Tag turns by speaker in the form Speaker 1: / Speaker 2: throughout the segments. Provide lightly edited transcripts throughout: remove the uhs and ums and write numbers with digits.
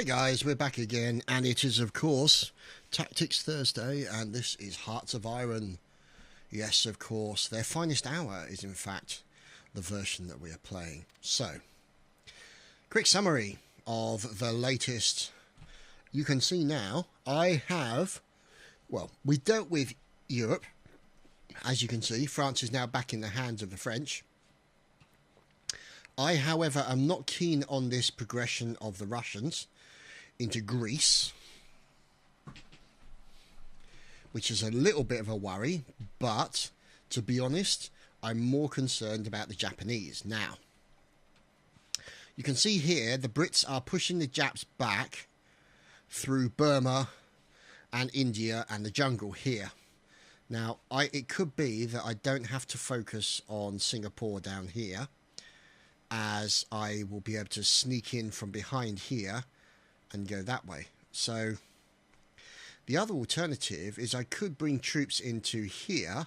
Speaker 1: Hey guys, we're back again, and it is of course Tactics Thursday, and this is Hearts of Iron. Yes, of course, their finest hour is in fact the version that we are playing. So, quick summary of the latest. You can see now, I have, well, we dealt with Europe. As you can see, France is now back in the hands of the French. I, however, am not keen on this progression of the Russians into Greece, which is a little bit of a worry, but to be honest, I'm more concerned about the Japanese. Now, you can see here the Brits are pushing the Japs back through Burma and India and the jungle here. Now, it could be that I don't have to focus on Singapore down here, as I will be able to sneak in from behind here and go that way. So the other alternative is I could bring troops into here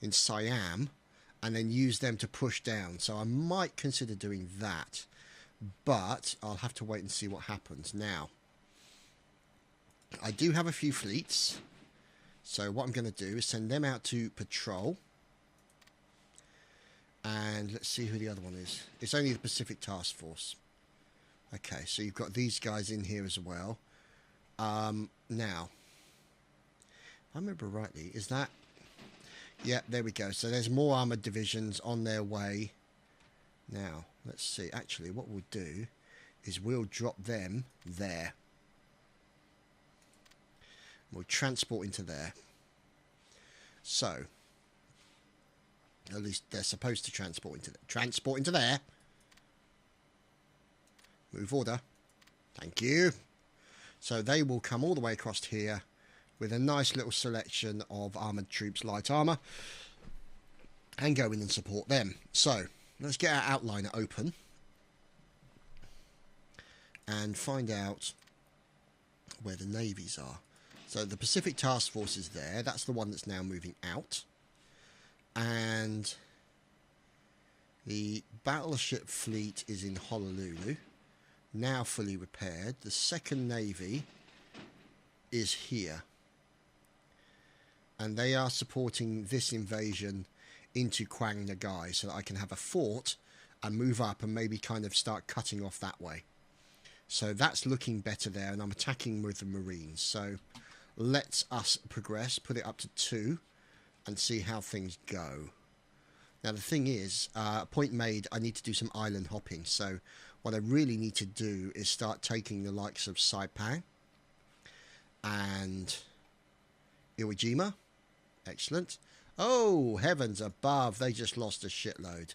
Speaker 1: in Siam and then use them to push down. So I might consider doing that, but I'll have to wait and see what happens. Now, I do have a few fleets, so what I'm going to do is send them out to patrol. And let's see who the other one is. It's only the Pacific Task Force. Okay, so you've got these guys in here as well. Now, if I remember rightly, is that... Yeah, there we go. So there's more armoured divisions on their way. Now, let's see. Actually, what we'll do is we'll drop them there. We'll transport into there. So, at least they're supposed to transport into there. Transport into there. Move order. Thank you. So they will come all the way across here with a nice little selection of armoured troops, light armour, and go in and support them. So let's get our outliner open and find out where the navies are. So the Pacific Task Force is there. That's the one that's now moving out. And the battleship fleet is in Honolulu, now fully repaired. The second navy is here, and they are supporting this invasion into Quang Nagai so that I can have a fort and move up and maybe kind of start cutting off that way. So that's looking better there, and I'm attacking with the Marines. So let's us progress, put it up to 2 and see how things go. Now the thing is, point made, I need to do some island hopping. So what I really need to do is start taking the likes of Saipan and Iwo Jima. Excellent. Oh, heavens above, they just lost a shitload.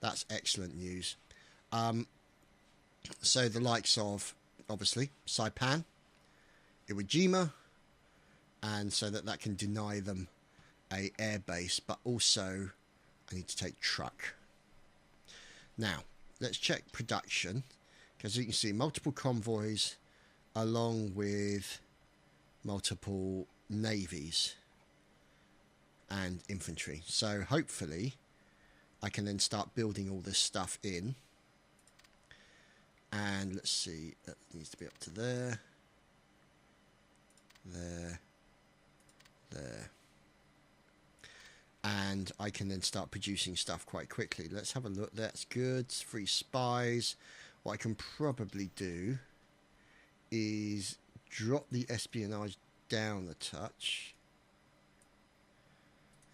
Speaker 1: That's excellent news. So the likes of, obviously, Saipan, Iwo Jima, and so that can deny them a air base, but also I need to take truck. Now let's check production, because you can see multiple convoys along with multiple navies and infantry. So hopefully I can then start building all this stuff in. And let's see, that needs to be up to there, there, there. And I can then start producing stuff quite quickly. Let's have a look. That's good. 3 spies. What I can probably do is drop the espionage down a touch.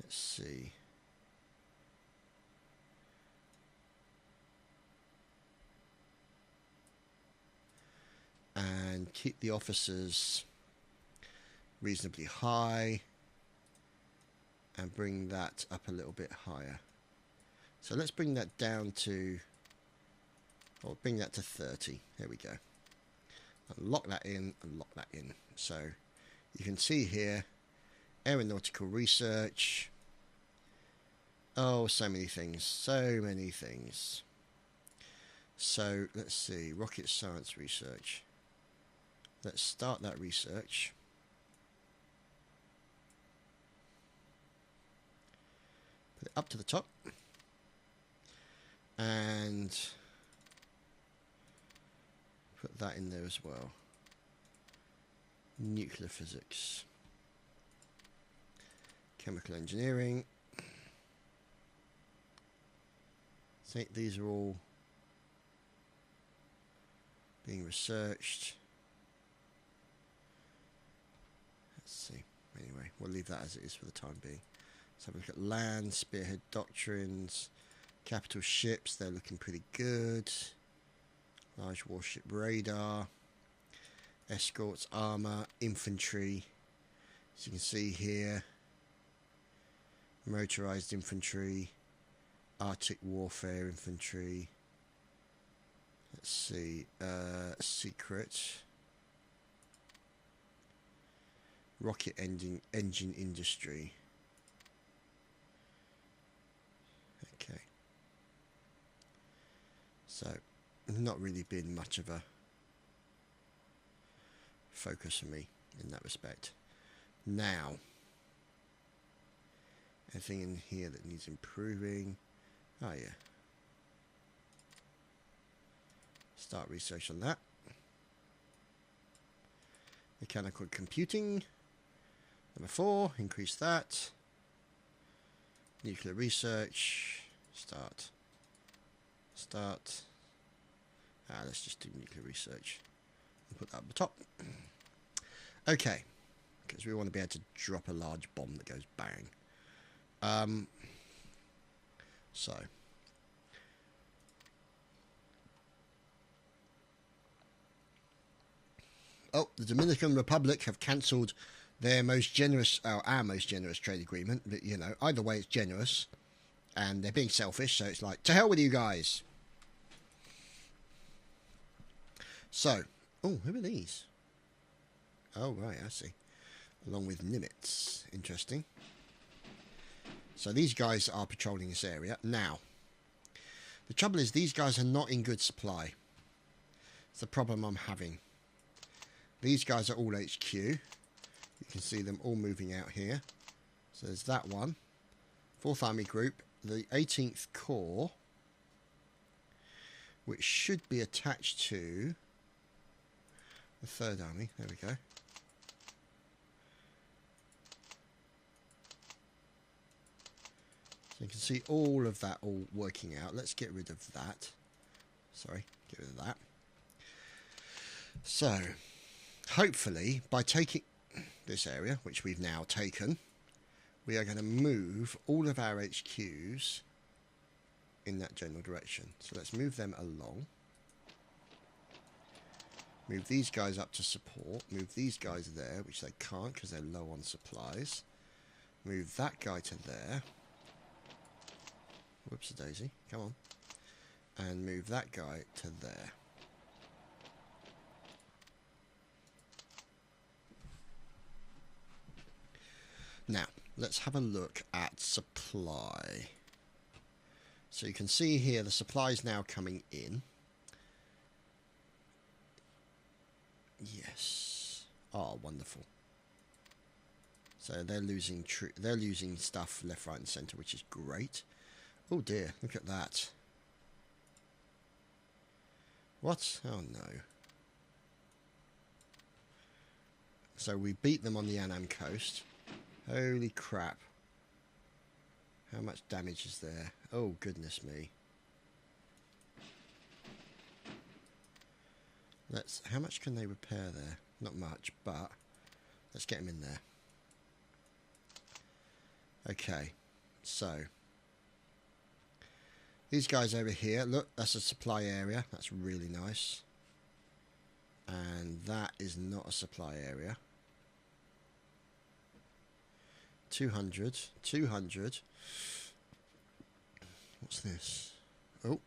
Speaker 1: Let's see. And keep the officers reasonably high. And bring that up a little bit higher. So let's bring that down to, or bring that to 30. There we go. And lock that in and lock that in. So you can see here, aeronautical research. Oh, so many things. So many things. So let's see, rocket science research. Let's start that research. Put it up to the top. And Put that in there as well. Nuclear physics. Chemical engineering. I think these are all being researched. Let's see. Anyway, we'll leave that as it is for the time being. Let's have a look at land, spearhead doctrines, capital ships. They're looking pretty good. Large warship radar, escorts, armor, infantry. As you can see here, motorized infantry, Arctic warfare infantry. Let's see, secret, rocket engine industry. Okay, so not really been much of a focus for me in that respect. Now, anything in here that needs improving? Oh yeah. Start research on that. Mechanical computing. Number 4, increase that. Nuclear research. Start. Let's just do nuclear research. And put that at the top. Okay. Because we want to be able to drop a large bomb that goes bang. So. Oh, the Dominican Republic have cancelled their most generous, our most generous trade agreement. But, you know, either way, it's generous. And they're being selfish, so it's like, to hell with you guys. So, oh, who are these? Oh, right, I see. Along with Nimitz. Interesting. So these guys are patrolling this area. Now, the trouble is these guys are not in good supply. It's the problem I'm having. These guys are all HQ. You can see them all moving out here. So there's that one. 4th Army Group. The 18th Corps. Which should be attached to the 3rd Army. There we go. So you can see all of that all working out. Let's get rid of that. Sorry, get rid of that. So, hopefully, by taking this area, which we've now taken, we are going to move all of our HQs in that general direction. So let's move them along. Move these guys up to support. Move these guys there, which they can't because they're low on supplies. Move that guy to there. Whoops-a-daisy. Come on. And move that guy to there. Now, let's have a look at supply. So you can see here the supply is now coming in. Yes. Oh, wonderful. So they're losing stuff left, right, and centre, which is great. Oh dear, look at that. What? Oh no. So we beat them on the Annam coast. Holy crap. How much damage is there? Oh, goodness me. How much can they repair there? Not much, but let's get them in there. Okay, so these guys over here, look, that's a supply area. That's really nice. And that is not a supply area. 200, 200. What's this? Oh.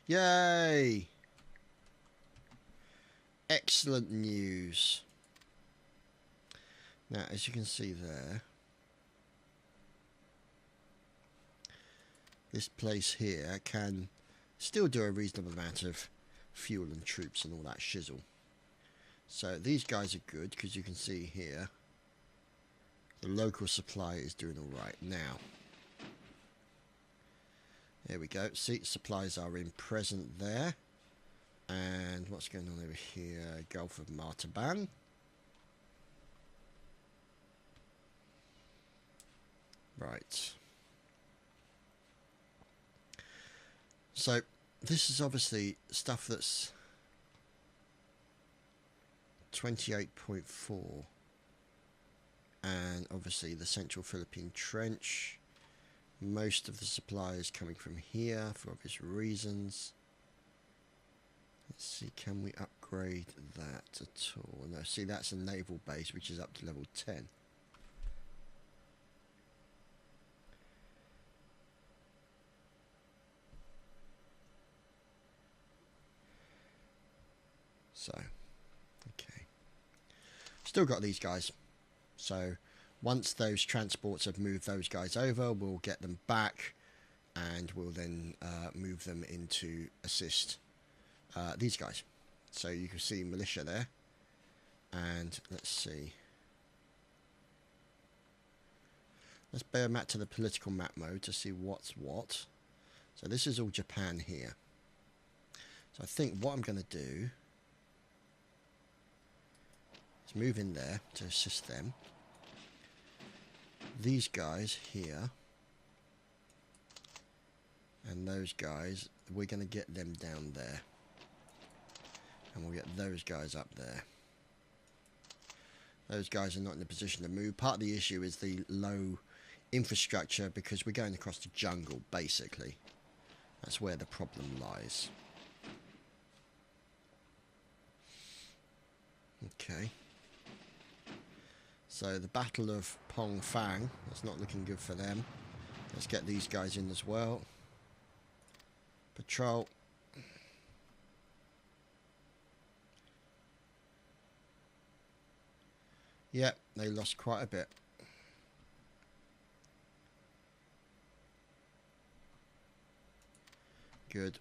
Speaker 1: Yay! Excellent news. Now, as you can see there, this place here can still do a reasonable amount of fuel and troops and all that shizzle. So these guys are good because you can see here the local supply is doing all right. Now, Here we go. See, supplies are in present there. And what's going on over here? Gulf of Martaban. Right. So this is obviously stuff that's 28.4. And obviously the Central Philippine Trench. Most of the supplies coming from here for obvious reasons. Let's see, can we upgrade that at all? No, see, that's a naval base which is up to level 10. So, okay. Still got these guys. So, once those transports have moved those guys over, we'll get them back and we'll then move them in to assist these guys. So you can see militia there. And let's see. Let's bear map to the political map mode to see what's what. So this is all Japan here. So I think what I'm going to do is move in there to assist them. These guys here and those guys, we're going to get them down there, and we'll get those guys up there. Those guys are not in a position to move. Part of the issue is the low infrastructure because we're going across the jungle, basically. That's where the problem lies. Okay. So the Battle of Pong Fang, that's not looking good for them. Let's get these guys in as well. Patrol. Yep, they lost quite a bit. Good.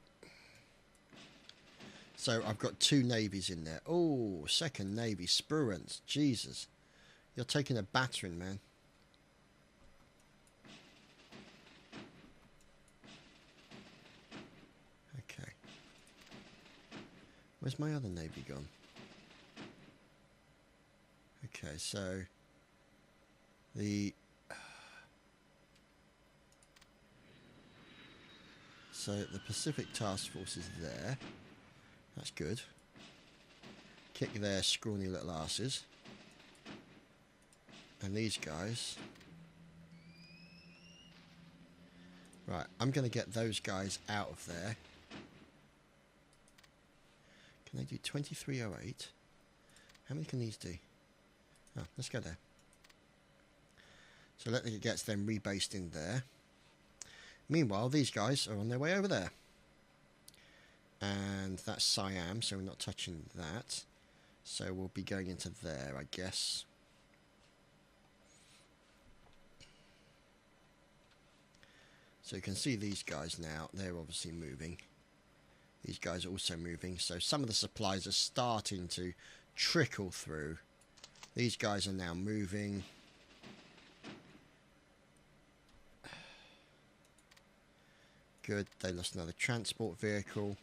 Speaker 1: So I've got 2 navies in there. Oh, second navy, Spruance. Jesus. You're taking a battering, man. Okay. Where's my other navy gone? Okay, so the Pacific Task Force is there. That's good. Kick their scrawny little asses. And these guys. Right, I'm going to get those guys out of there. Can they do 2308? How many can these do? Oh, let's go there. So let it get them rebased in there. Meanwhile, these guys are on their way over there. And that's Siam, so we're not touching that. So we'll be going into there, I guess. So you can see these guys now, they're obviously moving. These guys are also moving, so some of the supplies are starting to trickle through. These guys are now moving. Good, they lost another transport vehicle.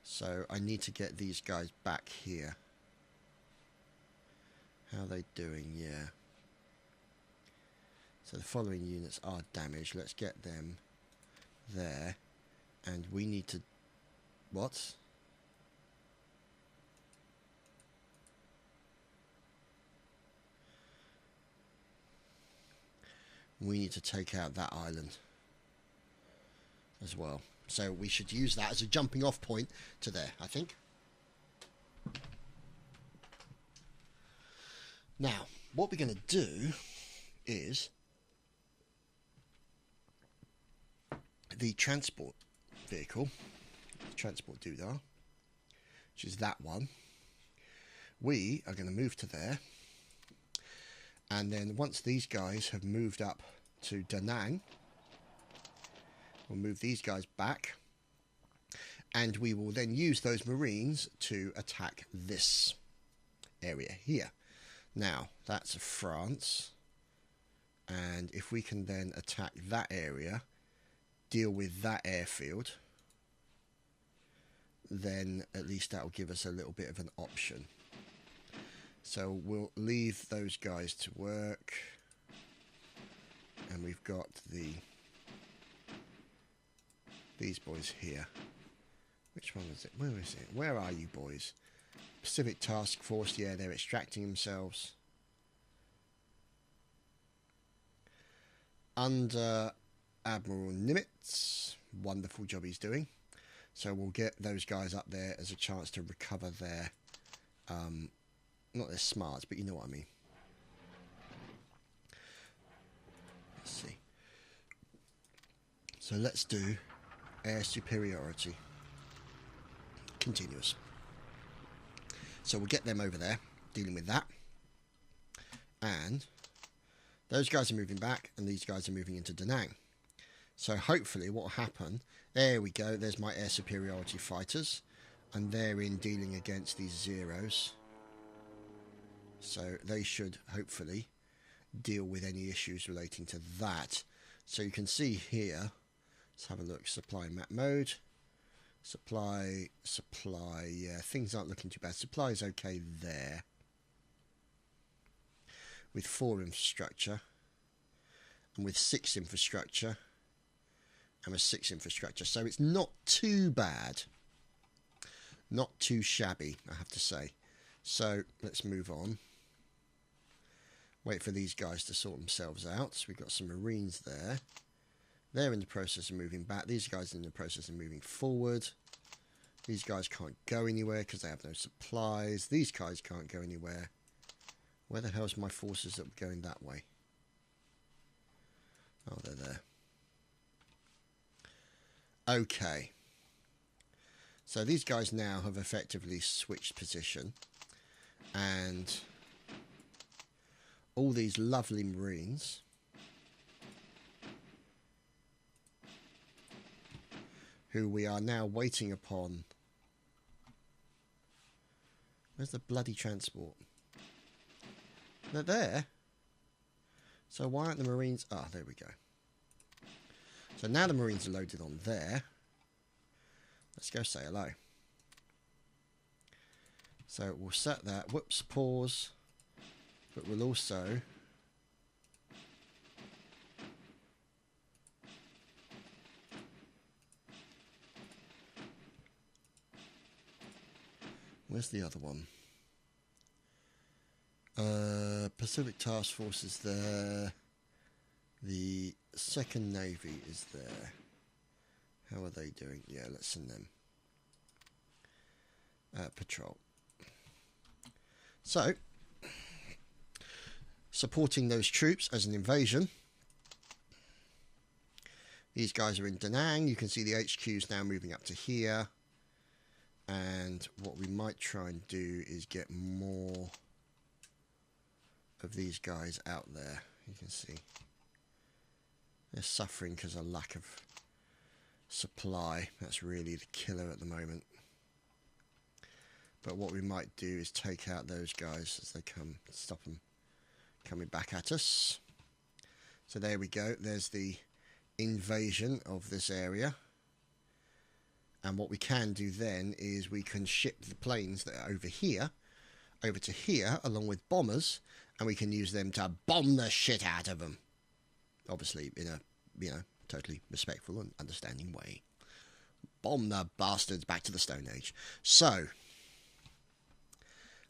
Speaker 1: So I need to get these guys back here. How are they doing? Yeah. So the following units are damaged. Let's get them there. And we need to... What? We need to take out that island as well. So we should use that as a jumping off point to there, I think. Now, what we're going to do is the transport vehicle, transport doodah, which is that one. We are going to move to there, and then once these guys have moved up to Da Nang, we'll move these guys back, and we will then use those Marines to attack this area here. Now, that's France, and if we can then attack that area, deal with that airfield, then at least that'll give us a little bit of an option. So we'll leave those guys to work, and we've got these boys here. Which one is it? Where is it? Where are you boys? Pacific Task Force, yeah, they're extracting themselves. Under Admiral Nimitz, wonderful job he's doing. So we'll get those guys up there as a chance to recover their, not their smarts, but you know what I mean. Let's see. So let's do air superiority. Continuous. So we'll get them over there, dealing with that. And those guys are moving back, and these guys are moving into Da Nang. So hopefully what will happen, there we go, there's my air superiority fighters, and they're in dealing against these zeros. So they should hopefully deal with any issues relating to that. So you can see here, let's have a look, supply map mode. Supply, yeah, things aren't looking too bad. Supply is okay there. With 4 infrastructure, and with 6 infrastructure, and with 6 infrastructure. So it's not too bad. Not too shabby, I have to say. So let's move on. Wait for these guys to sort themselves out. So we've got some Marines there. They're in the process of moving back. These guys are in the process of moving forward. These guys can't go anywhere because they have no supplies. These guys can't go anywhere. Where the hell's my forces that were going that way? Oh, they're there. Okay. So these guys now have effectively switched position. And all these lovely Marines who we are now waiting upon. Where's the bloody transport? They're there. So why aren't the Marines? Ah, there we go. So now the Marines are loaded on there. Let's go say hello. So we'll set that. Whoops, pause. But we'll also where's the other one? Pacific Task Force is there. The 2nd Navy is there. How are they doing? Yeah, let's send them. Patrol. So, supporting those troops as an invasion. These guys are in Da Nang. You can see the HQ's now moving up to here. And what we might try and do is get more of these guys out there. You can see they're suffering because of lack of supply. That's really the killer at the moment. But what we might do is take out those guys as they come, stop them coming back at us. So there we go. There's the invasion of this area. And what we can do then is we can ship the planes that are over here, over to here, along with bombers, and we can use them to bomb the shit out of them. Obviously, in a, you know, totally respectful and understanding way. Bomb the bastards back to the Stone Age. So,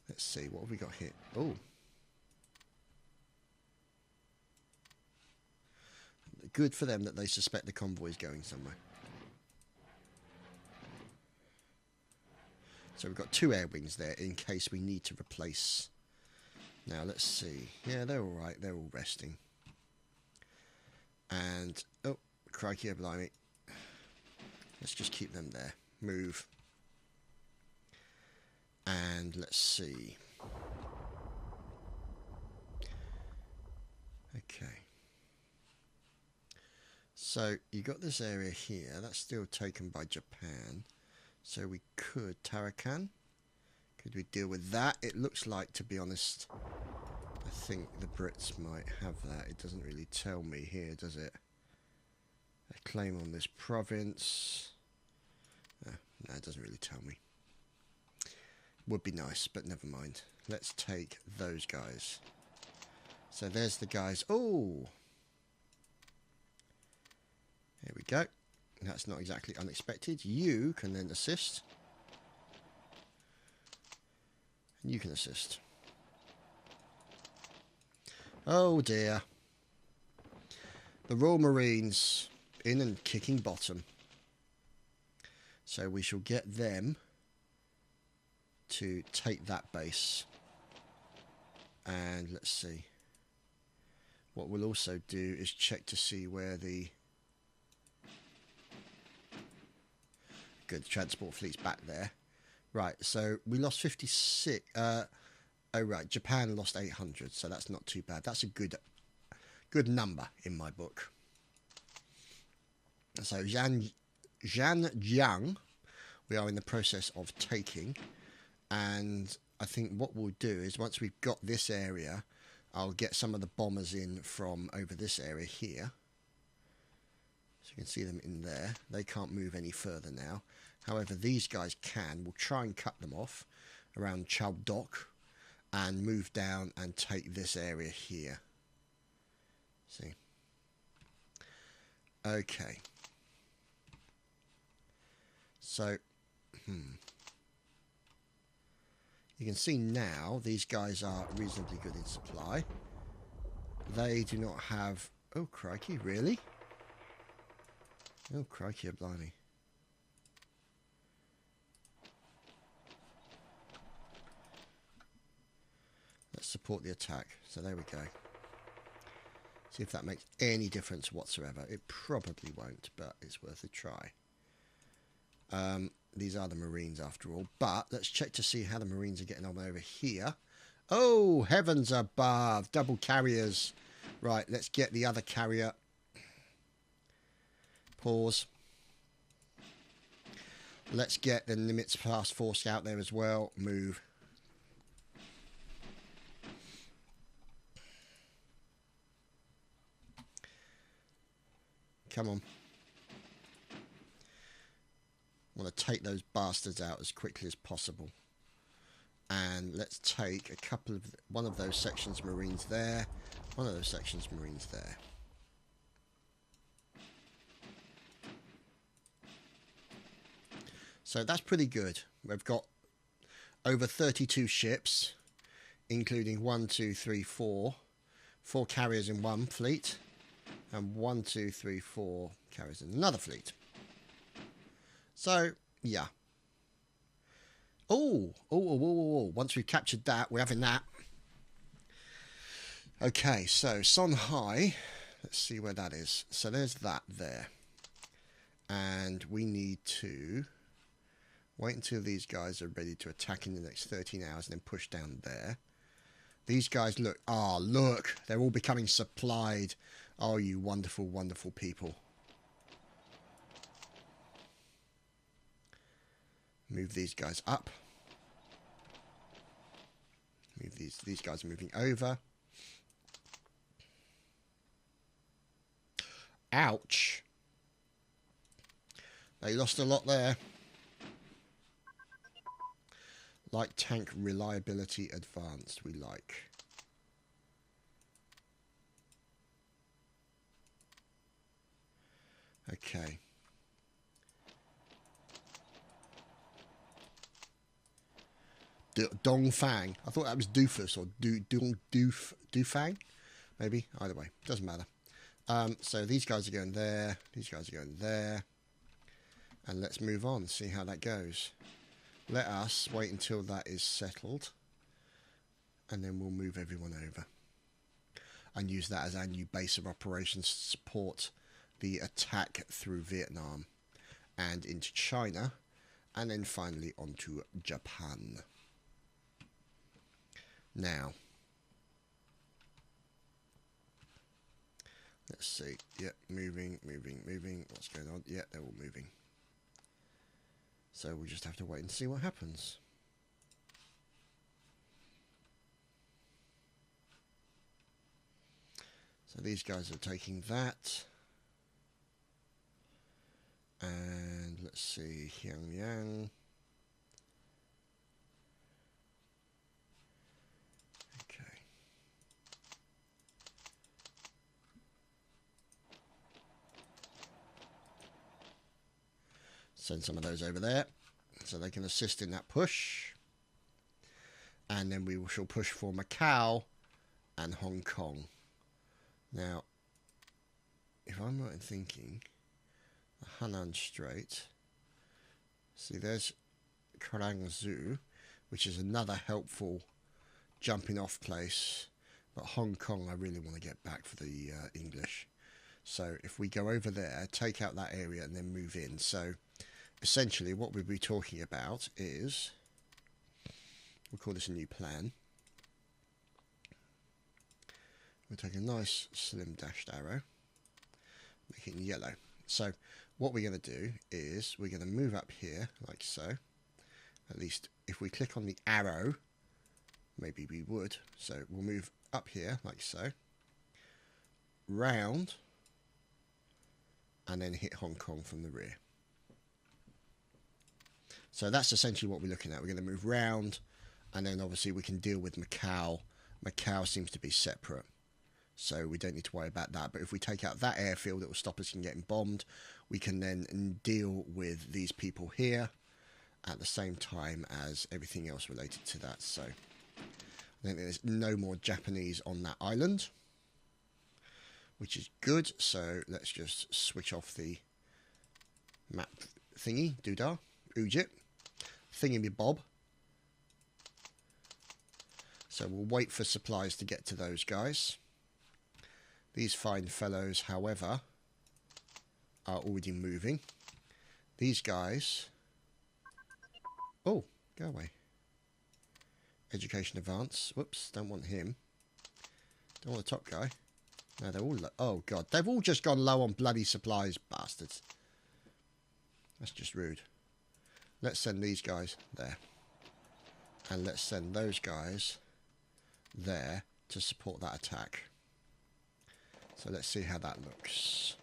Speaker 1: let's see, what have we got here? Oh. Good for them that they suspect the convoy's going somewhere. So we've got 2 air wings there in case we need to replace. Now let's see. Yeah, they're all right. They're all resting. And oh, crikey, blimey. Let's just keep them there. Move. And let's see. Okay. So you got this area here. That's still taken by Japan. So we could, Tarakan, could we deal with that? It looks like, to be honest, I think the Brits might have that. It doesn't really tell me here, does it? A claim on this province. No, it doesn't really tell me. Would be nice, but never mind. Let's take those guys. So there's the guys. Oh! Here we go. That's not exactly unexpected. You can then assist. And you can assist. Oh dear. The Royal Marines in and kicking bottom. So we shall get them to take that base. And let's see. What we'll also do is check to see where the... Good, the transport fleet's back there. Right, so we lost 56. Oh, right, Japan lost 800, so that's not too bad. That's a good number in my book. So Zhanjiang, we are in the process of taking. And I think what we'll do is once we've got this area, I'll get some of the bombers in from over this area here. So you can see them in there. They can't move any further now. However, these guys can. We'll try and cut them off around Chadtopia and move down and take this area here. See? Okay. So, you can see now these guys are reasonably good in supply. They do not have... Oh, crikey, really? Oh, crikey, blimey. Let's support the attack. So there we go. See if that makes any difference whatsoever. It probably won't, but it's worth a try. These are the Marines after all. But let's check to see how the Marines are getting on over here. Oh, heavens above. Double carriers. Right, let's get the other carrier. Pause. Let's get the Nimitz Fast Force out there as well. Move. Come on. I want to take those bastards out as quickly as possible. And let's take a couple of... One of those sections Marines there. One of those sections Marines there. So that's pretty good. We've got over 32 ships, including 1, 2, 3, 4. 4 carriers in one fleet. And 1, 2, 3, 4 carriers in another fleet. So, yeah. Oh. Once we've captured that, we're having that. Okay, so Songhai. Let's see where that is. So there's that there. And we need to wait until these guys are ready to attack in the next 13 hours and then push down there. These guys look... Ah, look. They're all becoming supplied. Oh, you wonderful, wonderful people. Move these guys up. Move these guys are moving over. Ouch. They lost a lot there. Light tank reliability advanced, we like. Okay. Dongfang. I thought that was Doofus or Doofang. Maybe. Either way. Doesn't matter. So these guys are going there. These guys are going there. And let's move on. See how that goes. Let us wait until that is settled. And then we'll move everyone over. And use that as our new base of operations to support the attack through Vietnam. And into China. And then finally onto Japan. Now, let's see. Yep, moving. What's going on? Yeah, they're all moving. So we'll just have to wait and see what happens. So these guys are taking that. And let's see, Pyongyang. Okay. Send some of those over there so they can assist in that push. And then we shall push for Macau and Hong Kong. Now, if I'm right in thinking, the Henan Strait, see there's Guangzhou, which is another helpful jumping off place, but Hong Kong I really want to get back for the English. So if we go over there, take out that area and then move in. So essentially what we'll be talking about is, we'll call this a new plan. We'll take a nice slim dashed arrow, make it in yellow. So what we're going to do is we're going to move up here like so. At least if we click on the arrow, maybe we would. So we'll move up here like so, round, and then hit Hong Kong from the rear. So that's essentially what we're looking at. We're going to move round, and then obviously we can deal with Macau. Macau seems to be separate, so we don't need to worry about that. But if we take out that airfield, it will stop us from getting bombed. We can then deal with these people here at the same time as everything else related to that. So I think there's no more Japanese on that island, which is good. So let's just switch off the map thingy, doodah, oojit, thingy-me-bob. So we'll wait for supplies to get to those guys. These fine fellows, however, are already moving. These guys... Oh, go away. Education advance. Whoops, don't want him. Don't want the top guy. No, they're all... Oh, God. They've all just gone low on bloody supplies, bastards. That's just rude. Let's send these guys there. And let's send those guys there to support that attack. So let's see how that looks.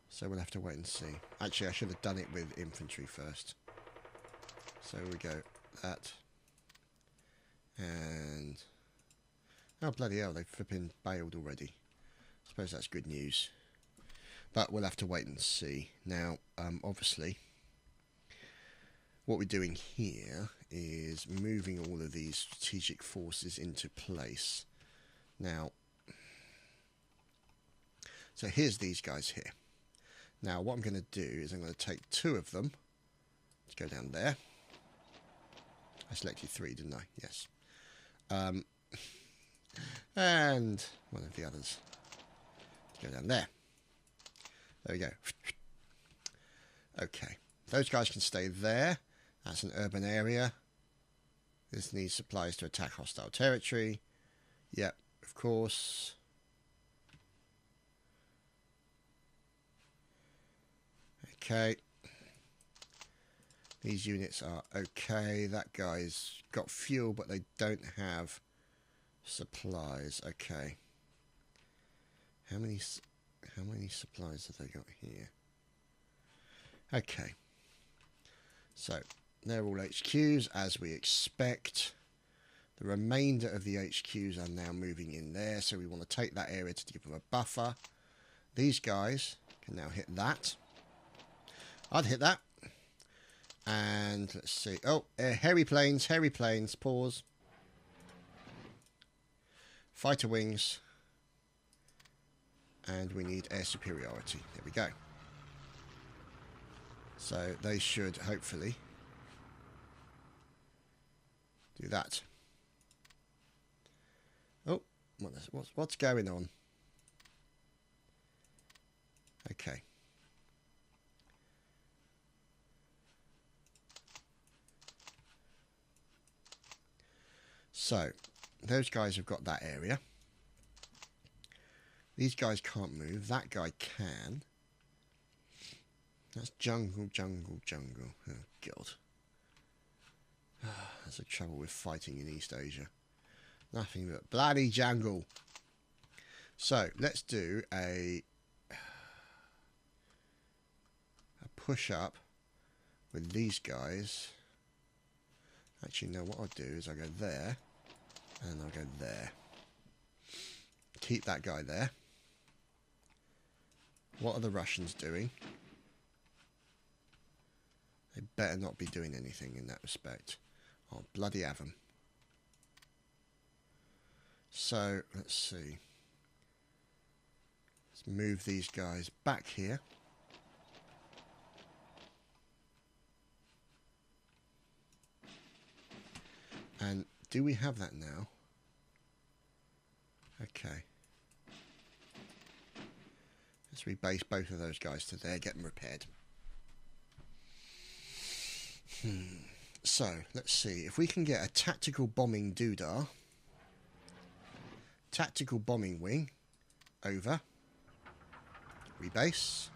Speaker 1: So we'll have to wait and see. Actually, I should have done it with infantry first. So we go that. And... oh, bloody hell, they've flipping bailed already. I suppose that's good news. But we'll have to wait and see. Now, obviously, what we're doing here is moving all of these strategic forces into place. Now, so here's these guys here. Now, what I'm going to do is I'm going to take two of them. Let's go down there. I selected 3, didn't I? Yes. And one of the others. Let's go down there. There we go. Okay. Those guys can stay there. That's an urban area. This needs supplies to attack hostile territory. Yep, of course. Okay. These units are okay. That guy's got fuel, but they don't have supplies. Okay. How many supplies have they got here? Okay. So, they're all HQs, as we expect. The remainder of the HQs are now moving in there, so we want to take that area to give them a buffer. These guys can now hit that. I'd hit that. And let's see. Oh, hairy planes, pause. Fighter wings. And we need air superiority. There we go. So they should hopefully do that. Oh, what's going on? Okay. So, those guys have got that area. These guys can't move. That guy can. That's jungle, jungle, jungle. Oh, God. That's the trouble with fighting in East Asia. Nothing but bloody jungle. So, let's do a... push up with these guys. Actually, no, what I'll do is I'll go there, and I'll go there. Keep that guy there. What are the Russians doing? They better not be doing anything in that respect. Oh, bloody have them. So, let's see. Let's move these guys back here. And do we have that now? Okay. Let's rebase both of those guys to there, get them repaired. So, let's see. If we can get a tactical bombing doodah, tactical bombing wing, over, rebase.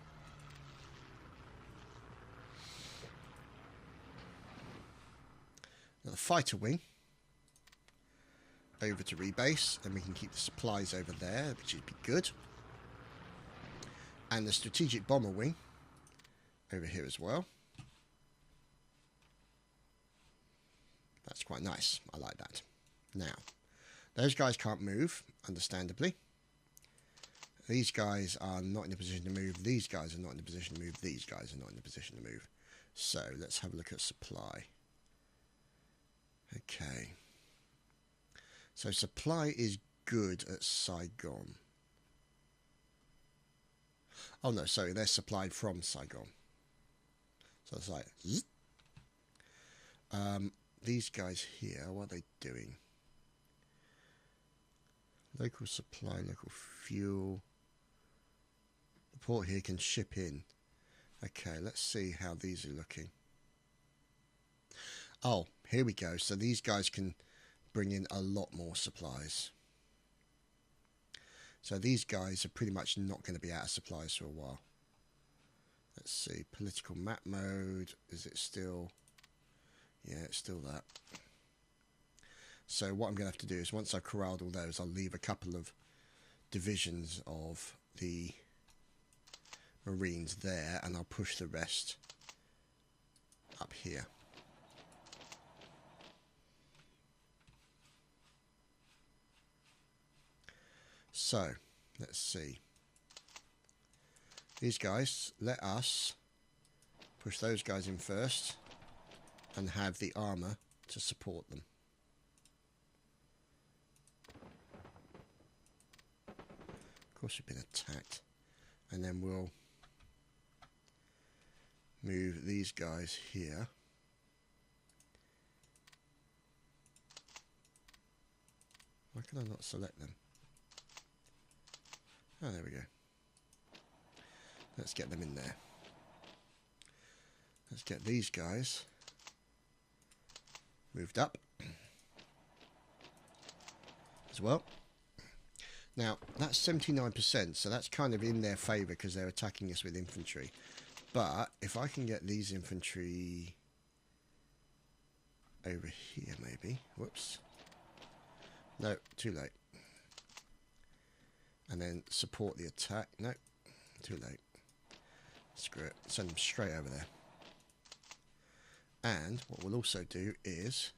Speaker 1: Now the fighter wing, over to rebase, and we can keep the supplies over there, which would be good. And the strategic bomber wing, over here as well. That's quite nice. I like that. Now, those guys can't move, understandably. These guys are not in a position to move. These guys are not in a position to move. These guys are not in a position to move. So, let's have a look at supply. Okay. So, supply is good at Saigon. Oh, no, sorry. They're supplied from Saigon. So, it's like... these guys here, what are they doing? Local supply, local fuel. The port here can ship in. Okay, let's see how these are looking. Oh, here we go. So these guys can bring in a lot more supplies. So these guys are pretty much not going to be out of supplies for a while. Let's see. Political map mode. Is it still... Yeah, it's still that. So what I'm going to have to do is, once I've corralled all those, I'll leave a couple of divisions of the Marines there, and I'll push the rest up here. So, let's see. These guys, let us push those guys in first and have the armour to support them. Of course, we've been attacked. And then we'll move these guys here. Why can I not select them? Oh, there we go. Let's get them in there. Let's get these guys moved up as well. Now, that's 79%, so that's kind of in their favour because they're attacking us with infantry. But if I can get these infantry over here, maybe. Whoops. No, too late. And then support the attack. No, too late. Screw it. Send them straight over there. And what we'll also do is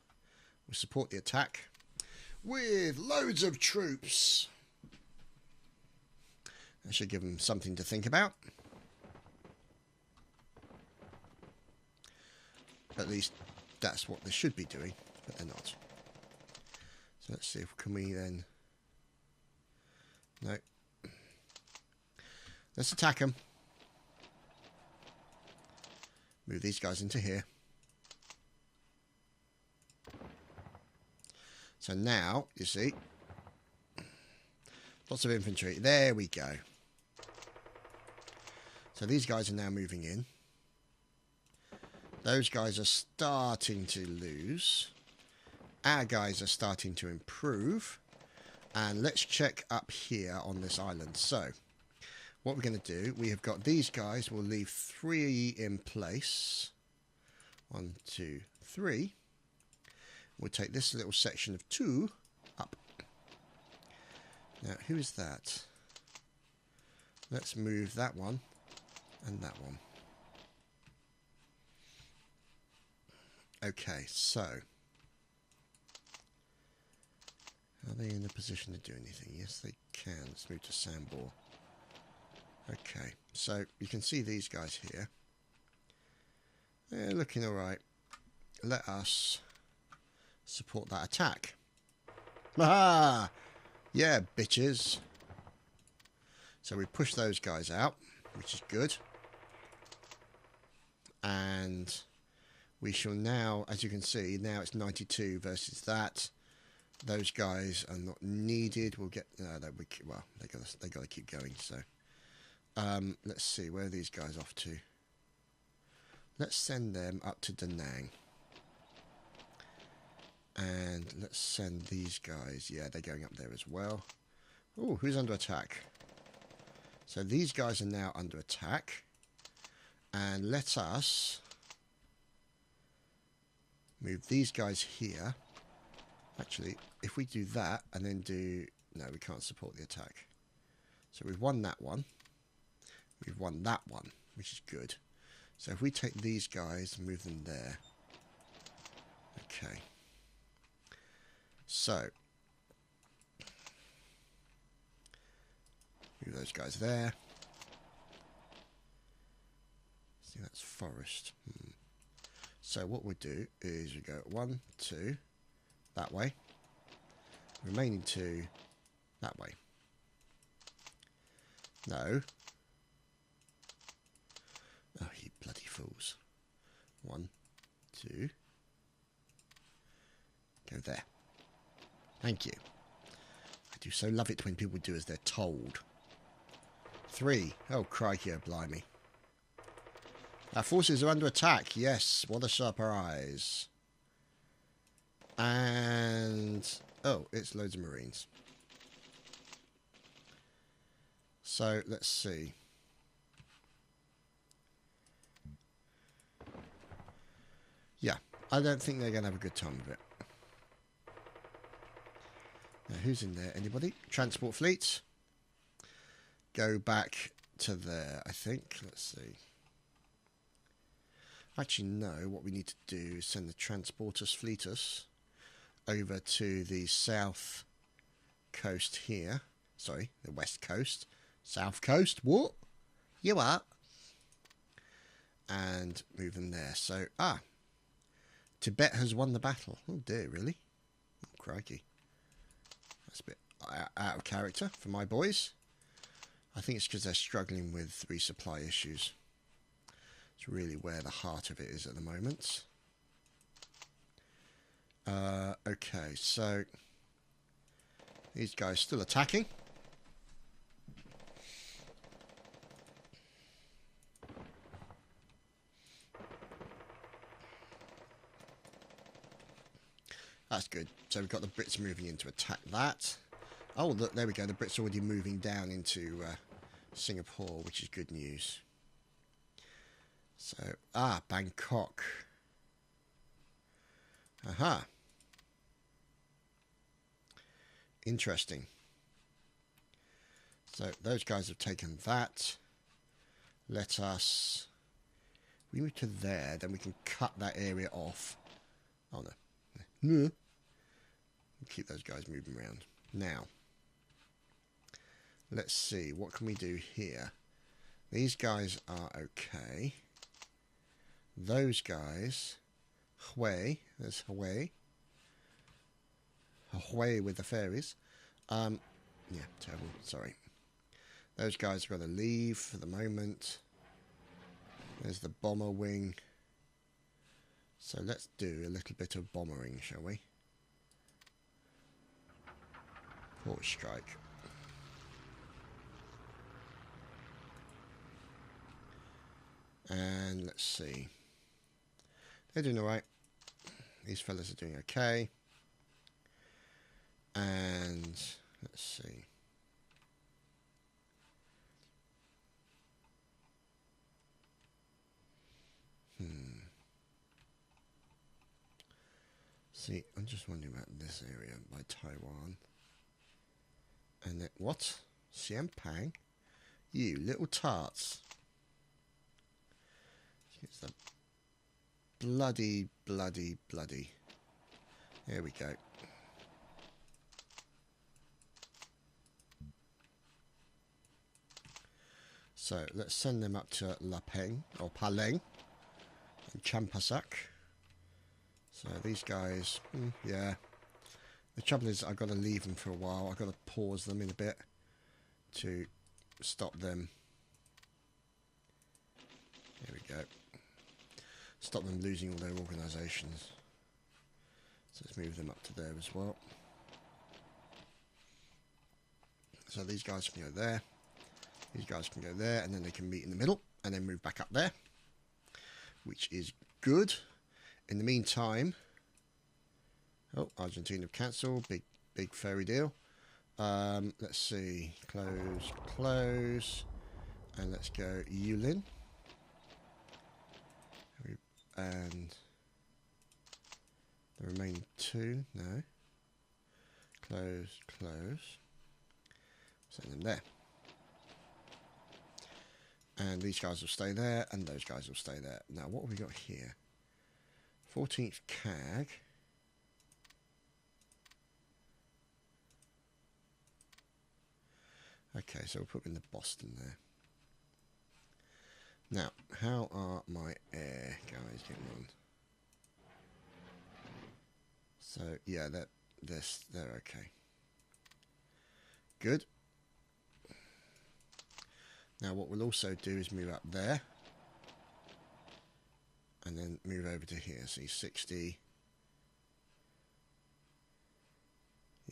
Speaker 1: we'll support the attack with loads of troops. That should give them something to think about. At least that's what they should be doing, but they're not. So let's see if can we then... No. Let's attack them. Move these guys into here. So now, you see, lots of infantry. There we go. So these guys are now moving in. Those guys are starting to lose. Our guys are starting to improve. And let's check up here on this island. So, what we're going to do, we have got these guys. We'll leave 3 in place. 1, 2, 3. We'll take this little section of 2 up. Now, who is that? Let's move that one and that one. Okay, so are they in a position to do anything? Yes, they can. Let's move to Sambor. Okay, so you can see these guys here. They're looking alright. Let us support that attack. Aha! Yeah, bitches. So we push those guys out, which is good. And we shall now, as you can see, now it's 92 versus that. Those guys are not needed. We'll get well. They got to keep going. So let's see, where are these guys off to? Let's send them up to Da Nang. And let's send these guys. Yeah, they're going up there as well. Oh, who's under attack? So these guys are now under attack. And let us move these guys here. Actually, if we do that and then do... No, we can't support the attack. So we've won that one. We've won that one, which is good. So if we take these guys and move them there. Okay. So. Move those guys there. See, that's forest. So what we do is we go 1, 2, that way. Remaining 2, that way. No. Oh, you bloody fools. 1, 2. Go there. Thank you. I do so love it when people do as they're told. 3. Oh, crikey, oh, blimey. Our forces are under attack. Yes, what a surprise. And... oh, it's loads of Marines. So, let's see. Yeah, I don't think they're going to have a good time with it. Now, who's in there? Anybody? Transport fleet. Go back to there, I think. Let's see. Actually, no. What we need to do is send the transporters fleeters over to the south coast here. Sorry, the west coast. South coast. What? You are. And move them there. So, Tibet has won the battle. Oh dear, really? Oh, crikey. That's a bit out of character for my boys. I think it's because they're struggling with resupply issues. It's really where the heart of it is at the moment. Okay, so these guys still attacking. That's good. So we've got the Brits moving in to attack that. Oh, look, there we go. The Brits are already moving down into Singapore, which is good news. So, Bangkok. Aha. Interesting. So, those guys have taken that. Let us... we move to there, then we can cut that area off. Oh, no. No. Keep those guys moving around. Now, let's see. What can we do here? These guys are okay. Those guys... Hui. There's Hui. Hui with the fairies. Yeah, terrible. Sorry. Those guys have got to leave for the moment. There's the bomber wing. So let's do a little bit of bombering, shall we? Port strike. And let's see. They're doing alright. These fellas are doing okay. And let's see. See, I'm just wondering about this area by Taiwan. And then, what? Xiampang? You little tarts. It's the bloody. There we go. So let's send them up to La Peng or Paleng and Champasak. So these guys, yeah. The trouble is I've got to leave them for a while. I've got to pause them in a bit to stop them. There we go. Stop them losing all their organisations. So let's move them up to there as well. So these guys can go there. These guys can go there, and then they can meet in the middle, and then move back up there, which is good. In the meantime, oh, Argentina have cancelled. Big fairy deal. Let's see. Close. And let's go Yulin. And the remaining two, no. Close. Send them there. And these guys will stay there, and those guys will stay there. Now, what have we got here? 14th CAG. Okay, so we'll put them in the Boston there. Now, how are my air guys getting on? So, yeah, they're okay. Good. Now what we'll also do is move up there and then move over to here. See, 60.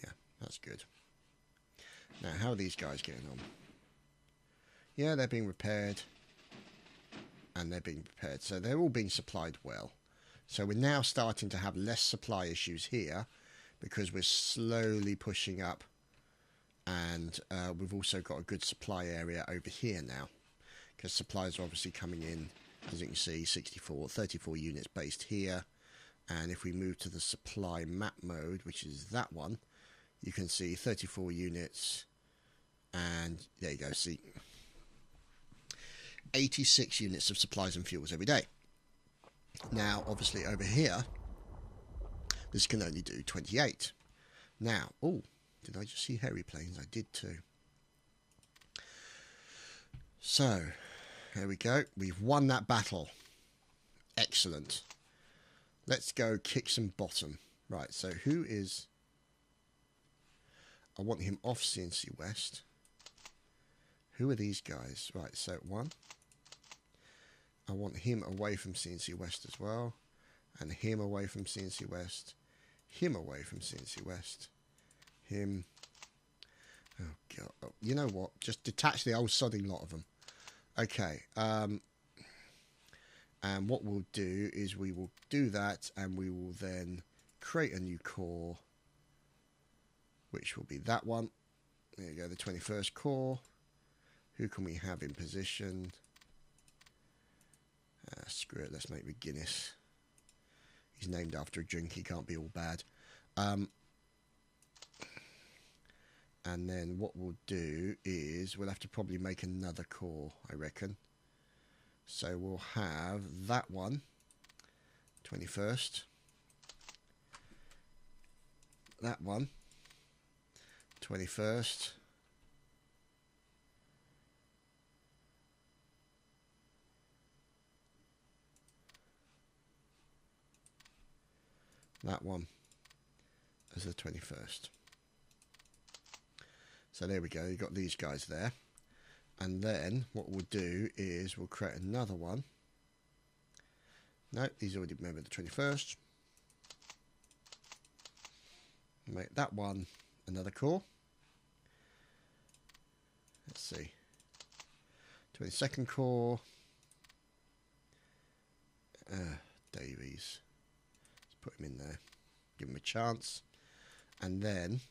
Speaker 1: Yeah, that's good. Now how are these guys getting on? Yeah, they're being repaired and they're being prepared. So they're all being supplied well. So we're now starting to have less supply issues here because we're slowly pushing up. And we've also got a good supply area over here now, because supplies are obviously coming in, as you can see, 34 units based here. And if we move to the supply map mode, which is that one, you can see 34 units, and there you go, see, 86 units of supplies and fuels every day. Now, obviously over here, this can only do 28. Now, oh, did I just see hairy planes? I did too. So, there we go. We've won that battle. Excellent. Let's go kick some bottom. Right, so who is... I want him off CNC West. Who are these guys? Right, so one. I want him away from CNC West as well. And him away from CNC West. Him away from CNC West. Him. Oh god. Oh, you know what? Just detach the old sodding lot of them. Okay. And what we'll do is we will do that, and we will then create a new core, which will be that one. There you go, the 21st core. Who can we have in position? Screw it. Let's make McGuinness. He's named after a drink. He can't be all bad. And then what we'll do is we'll have to probably make another core, I reckon. So we'll have that one, 21st. That one, 21st. That one as the 21st. So there we go, you've got these guys there. And then what we'll do is we'll create another one. No, these already remember the 21st. Make that one another core. Let's see. 22nd core. Davies. Let's put him in there. Give him a chance. And then...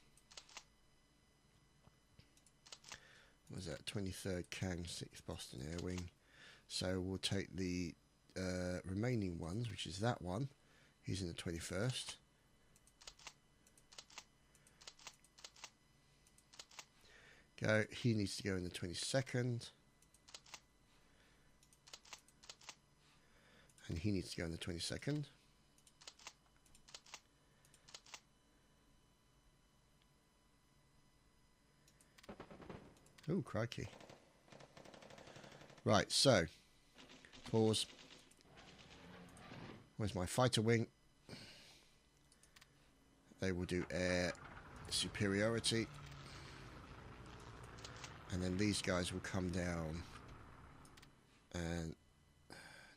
Speaker 1: what was that? 23rd Kang, 6th Boston Air Wing. So we'll take the remaining ones, which is that one. He's in the 21st. Go. He needs to go in the 22nd. And he needs to go on the 22nd. Oh, crikey. Right, so, pause. Where's my fighter wing? They will do air superiority. And then these guys will come down and...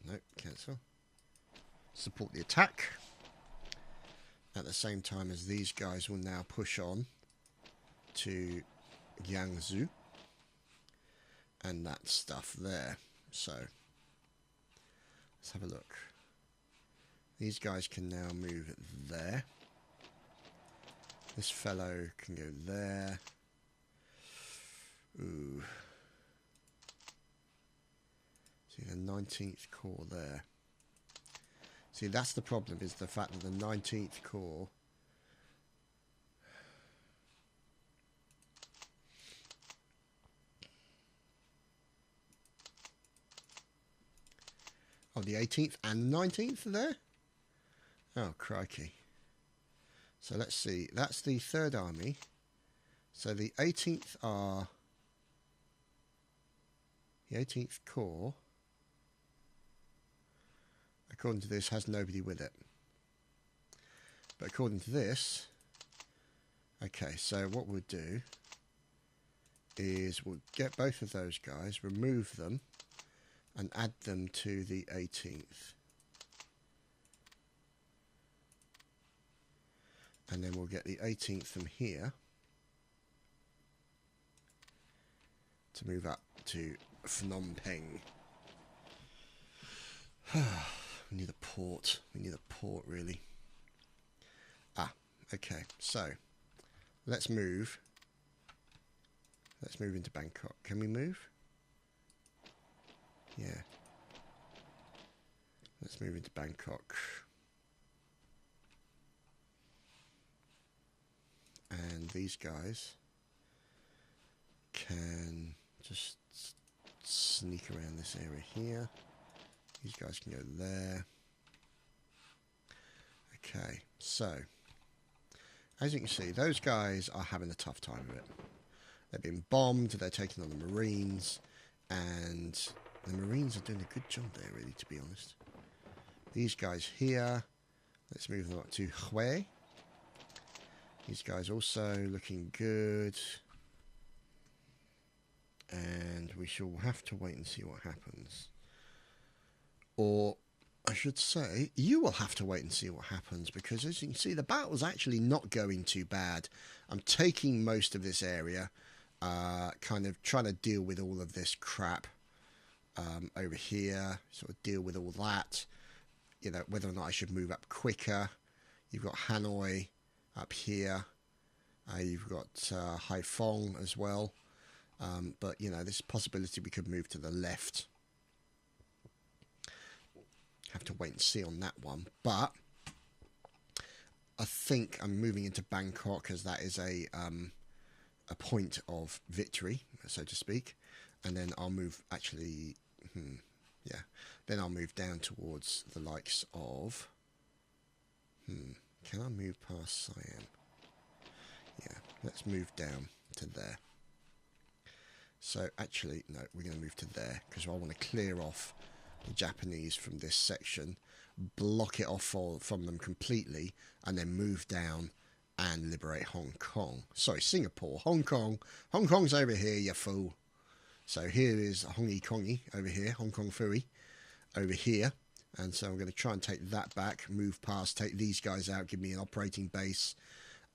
Speaker 1: Nope, cancel. Support the attack. At the same time as these guys will now push on to Jiangsu. And that stuff there. So, let's have a look. These guys can now move there. This fellow can go there. Ooh. See the 19th Corps there. See, that's the problem, is the fact that the 19th Corps oh, the 18th and 19th are there? Oh, crikey. So let's see. That's the 3rd Army. So the 18th are... The 18th Corps, according to this, has nobody with it. But according to this... Okay, so what we'll do is we'll get both of those guys, remove them, and add them to the 18th. And then we'll get the 18th from here to move up to Phnom Penh. We need a port. We need a port, really. Ah, okay. So, let's move. Let's move into Bangkok. Can we move? Yeah. Let's move into Bangkok. And these guys can just sneak around this area here. These guys can go there. Okay, so as you can see, those guys are having a tough time of it. They've been bombed, they're taking on the Marines, and the Marines are doing a good job there, really, to be honest. These guys here, let's move them up to Hue. These guys also looking good. And we shall have to wait and see what happens. Or, I should say, you will have to wait and see what happens, because as you can see, the battle's actually not going too bad. I'm taking most of this area, kind of trying to deal with all of this crap over here, sort of deal with all that. You know, whether or not I should move up quicker. You've got Hanoi up here. You've got Haiphong as well. But, you know, there's a possibility we could move to the left. Have to wait and see on that one. But I think I'm moving into Bangkok, as that is a point of victory, so to speak. And then I'll move, actually, yeah. Then I'll move down towards the likes of... Can I move past Siam? Yeah, let's move down to there. So actually, no, we're going to move to there, because I want to clear off the Japanese from this section, block it off from them completely, and then move down and liberate Hong Kong. Sorry, Singapore. Hong Kong. Hong Kong's over here, you fool. So here is Hongi Kongi over here, Hong Kong Fui over here. And so I'm going to try and take that back, move past, take these guys out, give me an operating base.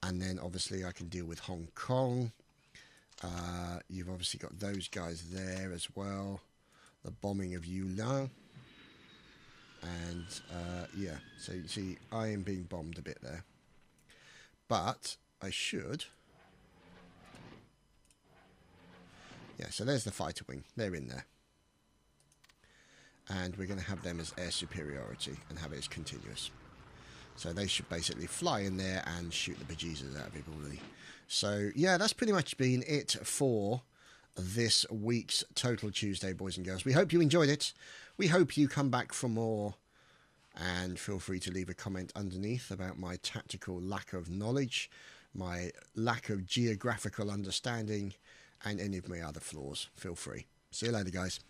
Speaker 1: And then obviously I can deal with Hong Kong. You've obviously got those guys there as well. The bombing of Yulin. And yeah, so you see I am being bombed a bit there. But I should... Yeah, so there's the fighter wing. They're in there. And we're going to have them as air superiority and have it as continuous. So they should basically fly in there and shoot the bejesus out of it already. So, yeah, that's pretty much been it for this week's Total Tuesday, boys and girls. We hope you enjoyed it. We hope you come back for more and feel free to leave a comment underneath about my tactical lack of knowledge, my lack of geographical understanding, and any of my other flaws. Feel free. See you later, guys.